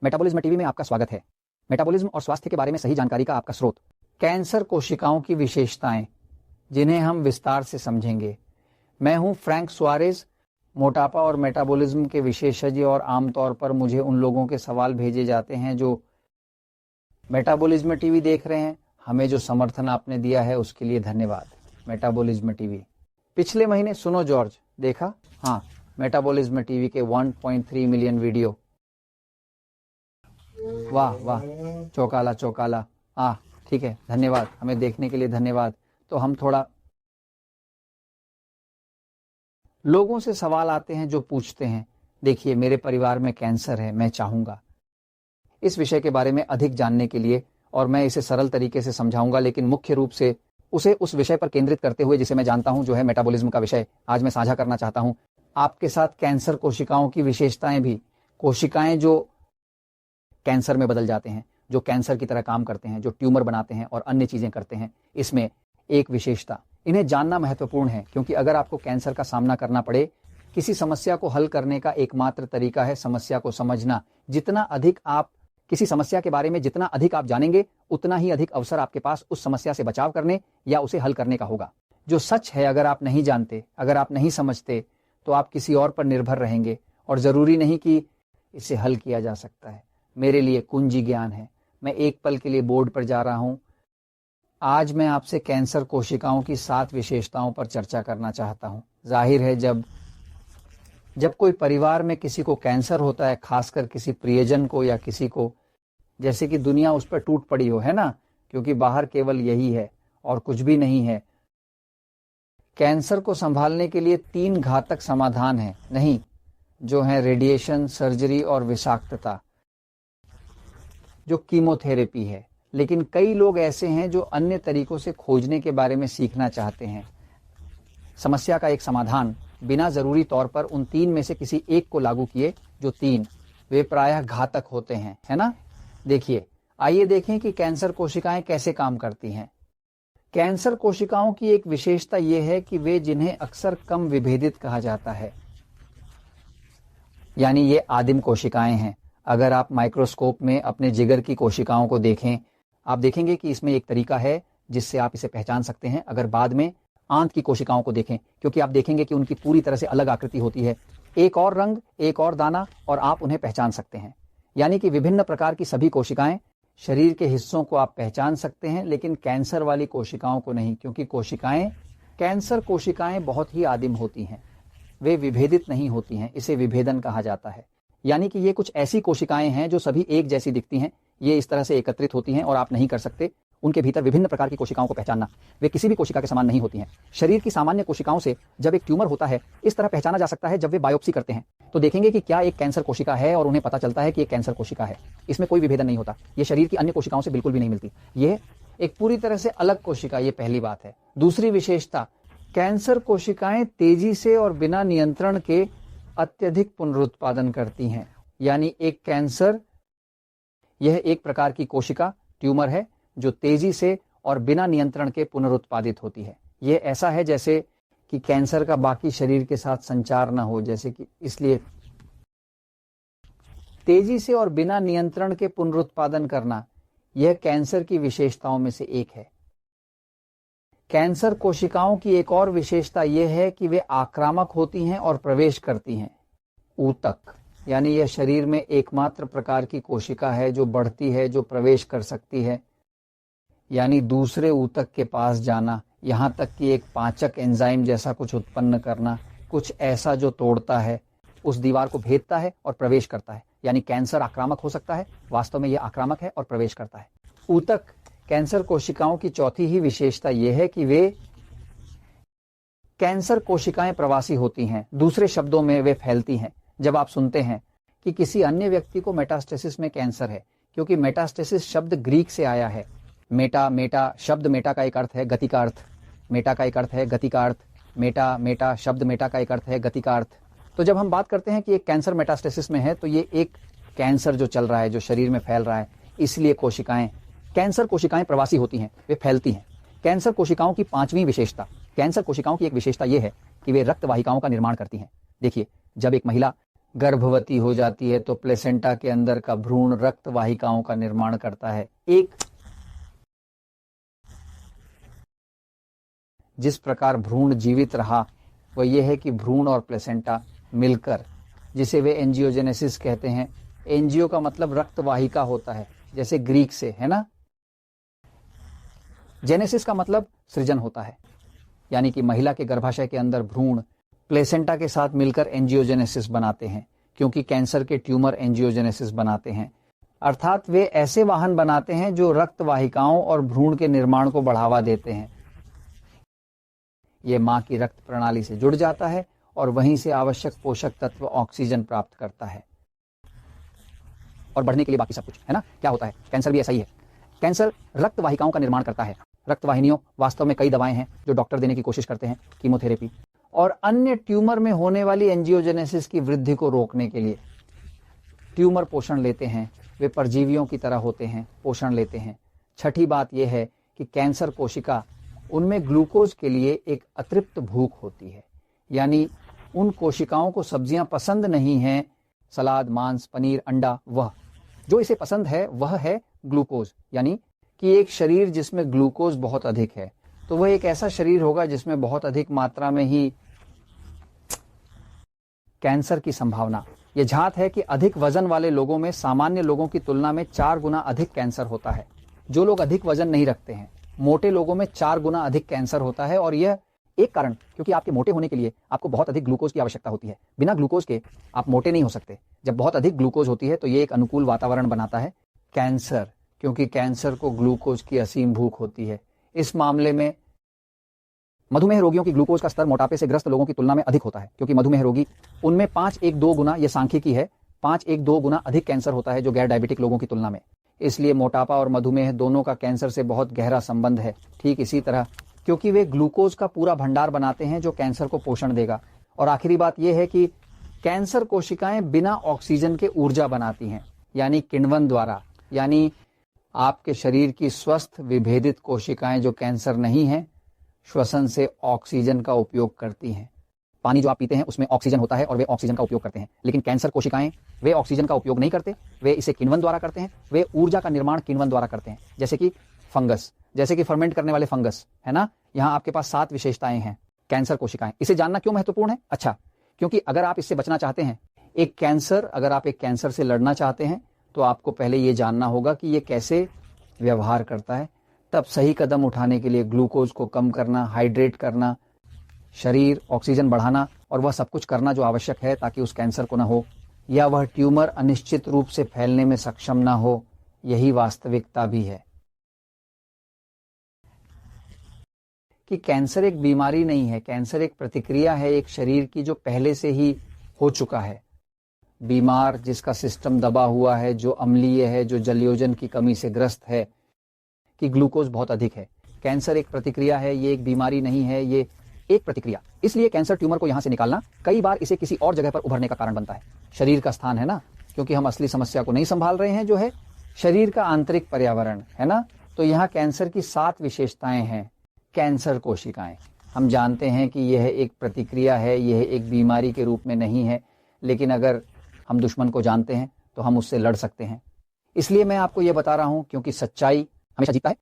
Metabolism TV में आपका स्वागत है। मेटाबॉलिज्म और स्वास्थ्य के बारे में सही जानकारी का आपका स्रोत। कैंसर कोशिकाओं की विशेषताएं जिन्हें हम विस्तार से समझेंगे। मैं हूं फ्रैंक सुआरेज, मोटापा और मेटाबॉलिज्म के विशेषज्ञ, और आमतौर पर मुझे उन लोगों के सवाल भेजे जाते हैं जो मेटाबॉलिज्म टीवी देख रहे हैं। हमें जो समर्थन आपने दिया है उसके लिए धन्यवाद। मेटाबॉलिज्म टीवी पिछले महीने सुनो जॉर्ज देखा? हाँ, मेटाबॉलिज्म टीवी के 1.3 मिलियन वीडियो। वाह वाह, चौकाला चौकाला। ठीक है, धन्यवाद, हमें देखने के लिए धन्यवाद। तो हम थोड़ा, लोगों से सवाल आते हैं जो पूछते हैं, देखिए मेरे परिवार में कैंसर है, मैं चाहूंगा इस विषय के बारे में अधिक जानने के लिए, और मैं इसे सरल तरीके से समझाऊंगा, लेकिन मुख्य रूप से उसे उस विषय पर केंद्रित करते हुए जिसे मैं जानता हूं, जो है मेटाबॉलिज्म का विषय। आज मैं साझा करना चाहता हूं आपके साथ कैंसर कोशिकाओं की विशेषताएं भी। कोशिकाएं जो कैंसर में बदल जाते हैं, जो कैंसर की तरह काम करते हैं, जो ट्यूमर बनाते हैं और अन्य चीजें करते हैं, इसमें एक विशेषता। इन्हें जानना महत्वपूर्ण है, क्योंकि अगर आपको कैंसर का सामना करना पड़े, किसी समस्या को हल करने का एकमात्र तरीका है समस्या को समझना। जितना अधिक आप किसी समस्या के बारे में जितना अधिक आप जानेंगे, उतना ही अधिक अवसर आपके पास उस समस्या से बचाव करने या उसे हल करने का होगा। जो सच है, अगर आप नहीं जानते, अगर आप नहीं समझते, तो आप किसी और पर निर्भर रहेंगे, और जरूरी नहीं कि इसे हल किया जा सकता है। मेरे लिए कुंजी ज्ञान है। मैं एक पल के लिए बोर्ड पर जा रहा हूं। आज मैं आपसे कैंसर कोशिकाओं की 7 विशेषताओं पर चर्चा करना चाहता हूं। जाहिर है, जब कोई परिवार में किसी को कैंसर होता है, खासकर किसी प्रियजन को या किसी को, जैसे कि दुनिया उस पर टूट पड़ी हो, है ना? क्योंकि बाहर केवल यही है और कुछ भी नहीं है। कैंसर को संभालने के लिए 3 घातक समाधान हैं, नहीं, जो हैं रेडिएशन, सर्जरी और विषाक्तता, जो कीमोथेरेपी है। लेकिन कई लोग ऐसे हैं जो अन्य तरीकों से खोजने के बारे में सीखना चाहते हैं। समस्या का एक समाधान बिना जरूरी तौर पर उन 3 में से किसी एक को लागू किए, जो 3 वे प्रायः घातक होते हैं, है ना? देखिए, आइए देखें कि कैंसर कोशिकाएं कैसे काम करती हैं। कैंसर कोशिकाओं की एक विशेषता यह है कि वे, जिन्हें अक्सर कम विभेदित कहा जाता है, यानी ये आदिम कोशिकाएं हैं। अगर आप माइक्रोस्कोप में अपने जिगर की कोशिकाओं को देखें, आप देखेंगे कि इसमें एक तरीका है जिससे आप इसे पहचान सकते हैं। अगर बाद में आंत की कोशिकाओं को देखें, क्योंकि आप देखेंगे कि उनकी पूरी तरह से अलग आकृति होती है, एक और रंग, एक और दाना, और आप उन्हें पहचान सकते हैं। यानी कि विभिन्न प्रकार की सभी कोशिकाएं, शरीर के हिस्सों को आप पहचान सकते हैं, लेकिन कैंसर वाली कोशिकाओं को नहीं, क्योंकि कैंसर कोशिकाएं बहुत ही आदिम होती हैं। वे विभेदित नहीं होती हैं, इसे विभेदन कहा जाता है। यानी कि ये कुछ ऐसी कोशिकाएं हैं जो सभी एक जैसी दिखती हैं, ये इस तरह से एकत्रित होती हैं, और आप नहीं कर सकते उनके भीतर विभिन्न प्रकार की कोशिकाओं को पहचानना। वे किसी भी कोशिका के समान नहीं होती हैं। शरीर की सामान्य कोशिकाओं से जब एक ट्यूमर होता है, इस तरह पहचाना जा सकता है। जब वे बायोप्सी करते हैं तो देखेंगे कि क्या एक कैंसर कोशिका है, और उन्हें पता चलता है कि एक कैंसर कोशिका है। इसमें कोई विभेदन नहीं होता। ये शरीर की अन्य कोशिकाओं से बिल्कुल भी नहीं मिलती। यह एक पूरी तरह से अलग कोशिका, ये पहली बात है। दूसरी विशेषता, कैंसर कोशिकाएं तेजी से और बिना नियंत्रण के अत्यधिक पुनरुत्पादन करती हैं। यानी यह एक प्रकार की कोशिका, ट्यूमर है, जो तेजी से और बिना नियंत्रण के पुनरुत्पादित होती है। यह ऐसा है जैसे कि कैंसर का बाकी शरीर के साथ संचार ना हो, जैसे कि, इसलिए तेजी से और बिना नियंत्रण के पुनरुत्पादन करना, यह कैंसर की विशेषताओं में से एक है। कैंसर कोशिकाओं की एक और विशेषता यह है कि वे आक्रामक होती हैं और प्रवेश करती हैं। ऊतक, यानी यह शरीर में एकमात्र प्रकार की कोशिका है जो बढ़ती है, जो प्रवेश कर सकती है, यानी दूसरे ऊतक के पास जाना, यहां तक कि एक पाचक एंजाइम जैसा कुछ उत्पन्न करना, कुछ ऐसा जो तोड़ता है, उस दीवार को भेदता है और प्रवेश करता है। यानी कैंसर आक्रामक हो सकता है, वास्तव में यह आक्रामक है और प्रवेश करता है। ऊतक कैंसर कोशिकाओं की चौथी ही विशेषता यह है कि कैंसर कोशिकाएं प्रवासी होती हैं। दूसरे शब्दों में, वे फैलती हैं। जब आप सुनते हैं कि किसी अन्य व्यक्ति को मेटास्टेसिस में कैंसर है, क्योंकि मेटास्टेसिस शब्द ग्रीक से आया है। शब्द मेटा का एक अर्थ है गति का अर्थ, मेटा का एक अर्थ है गति का अर्थ, मेटा शब्द मेटा का एक अर्थ है गति का अर्थ। तो जब हम बात करते हैं कि एक कैंसर मेटास्टेसिस में है, तो ये एक कैंसर जो चल रहा है, जो शरीर में फैल रहा है। इसलिए कैंसर कोशिकाएं प्रवासी होती हैं, वे फैलती हैं। कैंसर कोशिकाओं की 5वीं विशेषता, कैंसर कोशिकाओं की एक विशेषता यह है कि वे रक्त वाहिकाओं का निर्माण करती हैं। देखिए, जब एक महिला गर्भवती हो जाती है तो प्लेसेंटा के अंदर का भ्रूण रक्त वाहिकाओं का निर्माण करता है। एक जिस प्रकार भ्रूण जीवित रहा वह यह है कि भ्रूण और प्लेसेंटा मिलकर, जिसे वे एंजियोजेनेसिस कहते हैं। एंजियो का मतलब रक्त वाहिका होता है, जैसे ग्रीक से है ना। जेनेसिस का मतलब सृजन होता है, यानी कि महिला के गर्भाशय के अंदर भ्रूण प्लेसेंटा के साथ मिलकर एंजियोजेनेसिस बनाते हैं, क्योंकि कैंसर के ट्यूमर एंजियोजेनेसिस बनाते हैं। अर्थात वे ऐसे वाहन बनाते हैं जो रक्त वाहिकाओं और भ्रूण के निर्माण को बढ़ावा देते हैं। ये मां की रक्त प्रणाली से जुड़ जाता है और वहीं से आवश्यक पोषक तत्व ऑक्सीजन प्राप्त करता है और बढ़ने के लिए बाकी सब कुछ, है ना। क्या होता है, कैंसर भी ऐसा ही है। कैंसर रक्त वाहिकाओं का निर्माण करता है। रक्त वाहिनियों वास्तव में कई दवाएं हैं जो डॉक्टर देने की कोशिश करते हैं, कीमोथेरेपी और अन्य ट्यूमर में होने वाली एंजियोजेनेसिस की वृद्धि को रोकने के लिए। ट्यूमर पोषण लेते हैं, वे परजीवियों की तरह होते हैं, पोषण लेते हैं। छठी बात यह है कि कैंसर कोशिका, उनमें ग्लूकोज के लिए एक अतृप्त भूख होती है, यानी उन कोशिकाओं को सब्जियां पसंद नहीं हैं, सलाद, मांस, पनीर, अंडा, वह जो इसे पसंद है वह है ग्लूकोज। यानी कि एक शरीर जिसमें ग्लूकोज बहुत अधिक है तो वह एक ऐसा शरीर होगा जिसमें बहुत अधिक मात्रा में ही कैंसर की संभावना। यह झात है कि अधिक वजन वाले लोगों में सामान्य लोगों की तुलना में 4 गुना अधिक कैंसर होता है। जो लोग अधिक वजन नहीं रखते हैं, मोटे लोगों में 4 गुना अधिक कैंसर होता है। और यह एक कारण, क्योंकि आपके मोटे होने के लिए आपको बहुत अधिक ग्लूकोज की आवश्यकता होती है। बिना ग्लूकोज के आप मोटे नहीं हो सकते। जब बहुत अधिक ग्लूकोज होती है तो यह एक अनुकूल वातावरण बनाता है कैंसर, क्योंकि कैंसर को ग्लूकोज की असीम भूख होती है। इस मामले में मधुमेह रोगियों की ग्लूकोज का स्तर मोटापे से ग्रस्त लोगों की तुलना में अधिक होता है, क्योंकि मधुमेह रोगी उनमें 5-1-2 गुना, यह सांख्यिकी है, 5-1-2 गुना अधिक कैंसर होता है जो गैर डायबिटिक लोगों की तुलना में। इसलिए मोटापा और मधुमेह दोनों का कैंसर से बहुत गहरा संबंध है। ठीक इसी तरह, क्योंकि वे ग्लूकोज का पूरा भंडार बनाते हैं जो कैंसर को पोषण देगा। और आखिरी बात यह है कि कैंसर कोशिकाएं बिना ऑक्सीजन के ऊर्जा बनाती हैं, यानी किण्वन द्वारा। यानी आपके शरीर की स्वस्थ विभेदित कोशिकाएं जो कैंसर नहीं है, श्वसन से ऑक्सीजन का उपयोग करती हैं। पानी जो आप पीते हैं उसमें ऑक्सीजन होता है और वे ऑक्सीजन का उपयोग करते हैं। लेकिन कैंसर कोशिकाएं वे ऑक्सीजन का उपयोग नहीं करते, वे इसे किण्वन द्वारा करते हैं। वे ऊर्जा का निर्माण किण्वन द्वारा करते हैं, जैसे कि फंगस, जैसे कि फर्मेंट करने वाले फंगस, है ना। यहां आपके पास 7 विशेषताएं हैं कैंसर कोशिकाएं। इसे जानना क्यों महत्वपूर्ण है? अच्छा, क्योंकि अगर आप इससे बचना चाहते हैं, अगर आप एक कैंसर से लड़ना चाहते हैं, तो आपको पहले यह जानना होगा कि यह कैसे व्यवहार करता है। तब सही कदम उठाने के लिए ग्लूकोज को कम करना, हाइड्रेट करना, शरीर ऑक्सीजन बढ़ाना और वह सब कुछ करना जो आवश्यक है ताकि उस कैंसर को ना हो, या वह ट्यूमर अनिश्चित रूप से फैलने में सक्षम ना हो। यही वास्तविकता भी है कि कैंसर एक बीमारी नहीं है, कैंसर एक प्रतिक्रिया है एक शरीर की जो पहले से ही हो चुका है। बीमार जिसका सिस्टम दबा हुआ है, जो अम्लीय है, जो जलयोजन की कमी से ग्रस्त है, कि ग्लूकोज बहुत अधिक है। कैंसर एक प्रतिक्रिया है, ये एक बीमारी नहीं है, ये एक प्रतिक्रिया। इसलिए कैंसर ट्यूमर को यहां से निकालना कई बार इसे किसी और जगह पर उभरने का कारण बनता है। शरीर का स्थान है ना, क्योंकि हम असली समस्या को नहीं संभाल रहे हैं, जो है शरीर का आंतरिक पर्यावरण, है ना। तो यहाँ कैंसर की 7 विशेषताएं हैं। कैंसर कोशिकाएं, हम जानते हैं कि यह एक प्रतिक्रिया है, यह एक बीमारी के रूप में नहीं है, लेकिन अगर हम दुश्मन को जानते हैं तो हम उससे लड़ सकते हैं। इसलिए मैं आपको यह बता रहा हूं, क्योंकि सच्चाई हमेशा जीतता है